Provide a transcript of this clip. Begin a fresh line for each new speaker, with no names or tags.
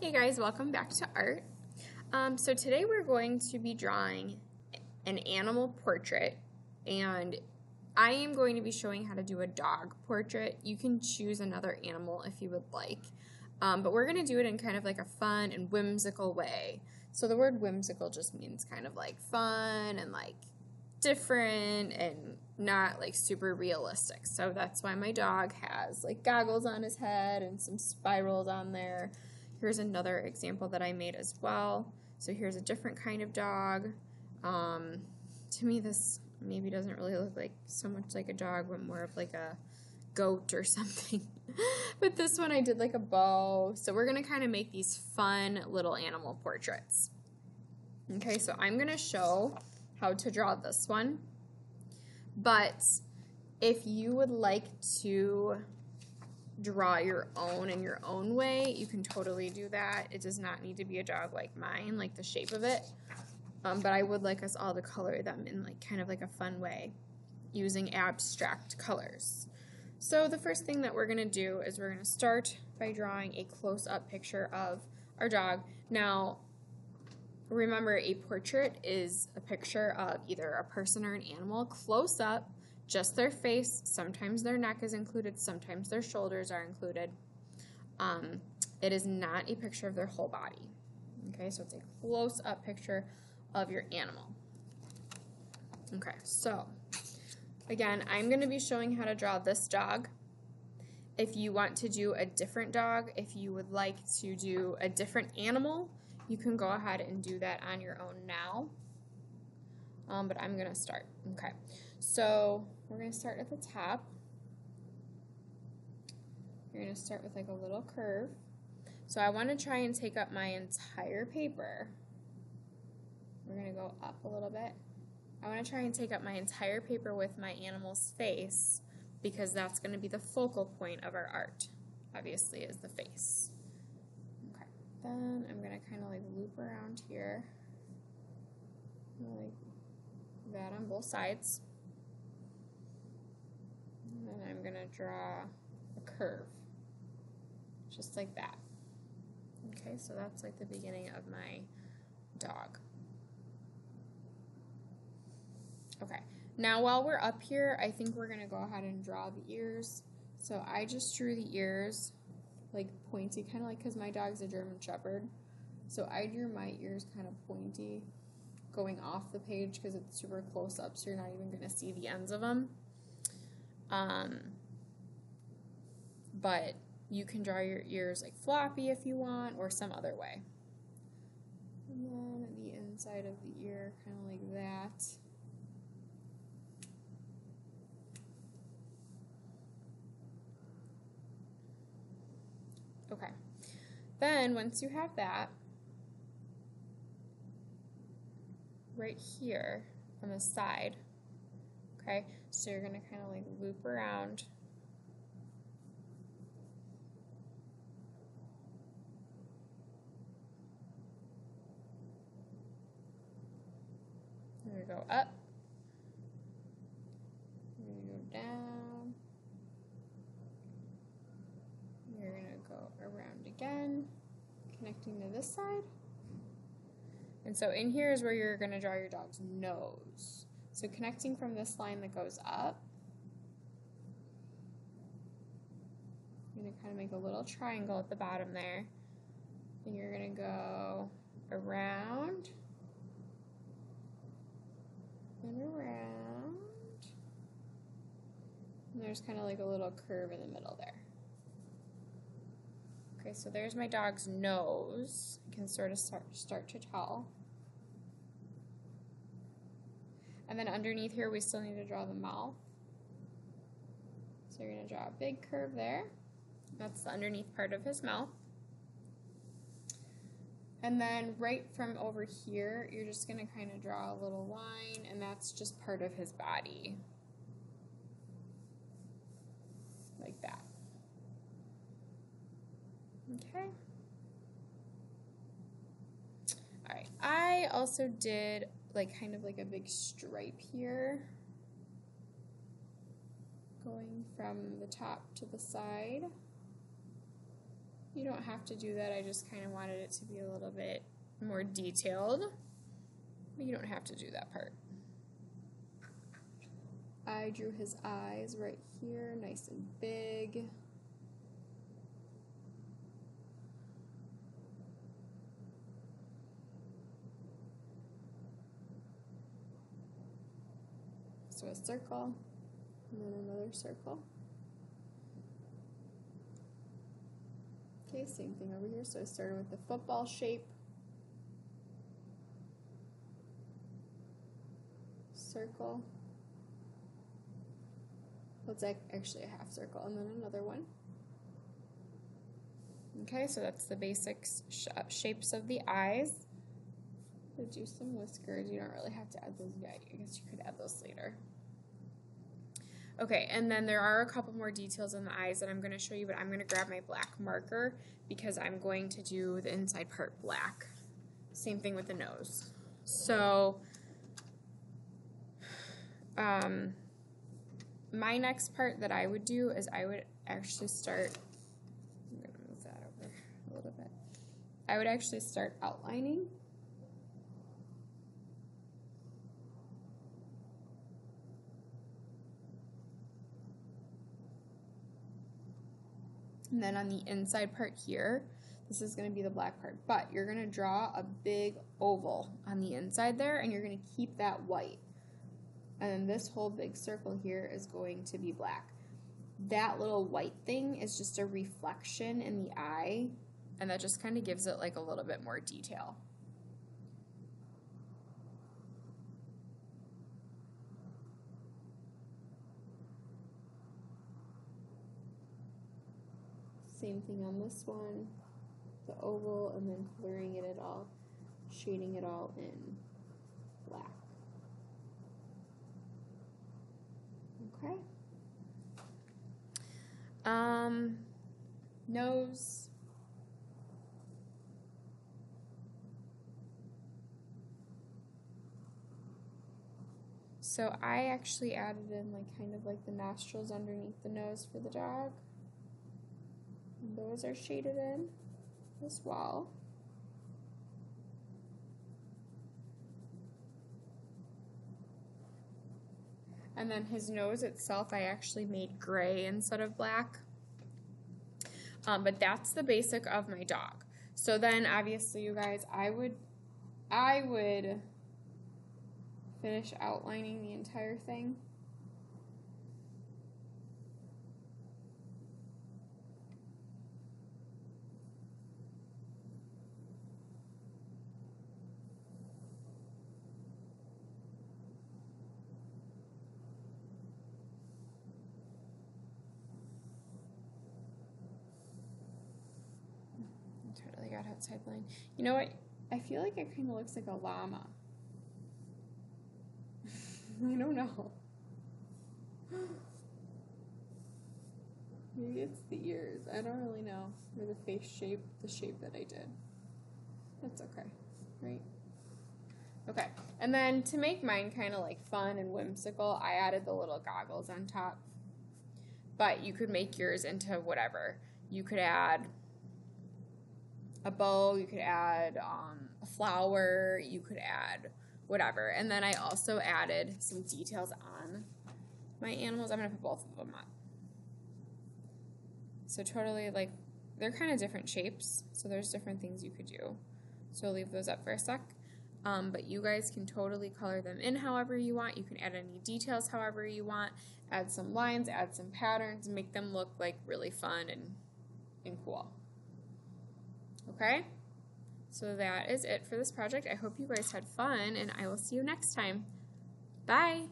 Hey guys, welcome back to art. So today we're going to be drawing an animal portrait, and I am going to be showing how to do a dog portrait. You can choose another animal if you would like, but we're going to do it in kind of like a fun and whimsical way. So the word whimsical just means kind of like fun and like different and not like super realistic. So that's why my dog has like goggles on his head and some spirals on there. Here's another example that I made as well. So here's a different kind of dog. To me, this maybe doesn't really look like so much like a dog, but more of like a goat or something. But this one I did like a bow. So we're gonna kind of make these fun little animal portraits. Okay, so I'm gonna show how to draw this one. But if you would like to draw your own in your own way, you can totally do that. It does not need to be a dog like mine, like the shape of it. But I would like us all to color them in like kind of like a fun way using abstract colors. So the first thing that we're going to do is we're going to start by drawing a close-up picture of our dog. Now, remember, a portrait is a picture of either a person or an animal close up, just their face. Sometimes their neck is included, sometimes their shoulders are included. It is not a picture of their whole body. Okay, so it's a close-up picture of your animal. Okay, so again, I'm going to be showing how to draw this dog. If you want to do a different dog, if you would like to do a different animal, you can go ahead and do that on your own now. But I'm going to start. Okay, so we're going to start at the top. You're going to start with like a little curve. So I want to try and take up my entire paper. We're going to go up a little bit. I want to try and take up my entire paper with my animal's face, because that's going to be the focal point of our art, obviously, is the face. Okay, then I'm going to kind of like loop around here, like that on both sides. And then I'm going to draw a curve, just like that. Okay, so that's like the beginning of my dog. Okay, now while we're up here, I think we're going to go ahead and draw the ears. So I just drew the ears like pointy, kind of like, because my dog's a German Shepherd. So I drew my ears kind of pointy going off the page because it's super close up, so you're not even going to see the ends of them. But you can draw your ears like floppy if you want, or some other way. And then the inside of the ear, kind of like that. Okay, then once you have that, right here on the side, okay, so you're going to kind of like loop around. You're going to go up, you're going to go down, you're going to go around again, connecting to this side. And so in here is where you're going to draw your dog's nose. So connecting from this line that goes up, you're going to kind of make a little triangle at the bottom there. And you're going to go around and around. And there's kind of like a little curve in the middle there. Okay, so there's my dog's nose. You can sort of start to tell. And then underneath here, we still need to draw the mouth. So you're going to draw a big curve there. That's the underneath part of his mouth. And then right from over here, you're just going to kind of draw a little line, and that's just part of his body. Like that. Okay. All right. I also did like kind of like a big stripe here, going from the top to the side. You don't have to do that. I just kind of wanted it to be a little bit more detailed. But you don't have to do that part. I drew his eyes right here, nice and big. So a circle, and then another circle. Okay, same thing over here. So I started with the football shape. Circle. Well, it's actually a half circle, and then another one. Okay, so that's the basic shapes of the eyes. We'll do some whiskers. You don't really have to add those yet. I guess you could add those later. Okay, and then there are a couple more details in the eyes that I'm going to show you, but I'm going to grab my black marker because I'm going to do the inside part black. Same thing with the nose. So, my next part that I would do is I would actually start, I'm going to move that over a little bit. I would actually start outlining. And then on the inside part here, this is going to be the black part, but you're going to draw a big oval on the inside there, and you're going to keep that white. And then this whole big circle here is going to be black. That little white thing is just a reflection in the eye, and that just kind of gives it like a little bit more detail. Same thing on this one, the oval, and then coloring it all, shading it all in black. Okay. Nose. So I actually added in like kind of like the nostrils underneath the nose for the dog. And those are shaded in as well. And then his nose itself, I actually made gray instead of black. But that's the basic of my dog. So then obviously you guys, I would finish outlining the entire thing. Totally got outside line. You know what? I feel like it kind of looks like a llama. I don't know. Maybe it's the ears. I don't really know. Or the face shape, the shape that I did. That's okay, right? Okay, and then to make mine kind of like fun and whimsical, I added the little goggles on top. But you could make yours into whatever. You could add a bow, you could add a flower, you could add whatever. And then I also added some details on my animals. I'm going to put both of them up. So totally, like, they're kind of different shapes, so there's different things you could do. So leave those up for a sec. But you guys can totally color them in however you want. You can add any details however you want. Add some lines, add some patterns, make them look like really fun and cool. Okay? So that is it for this project. I hope you guys had fun, and I will see you next time. Bye!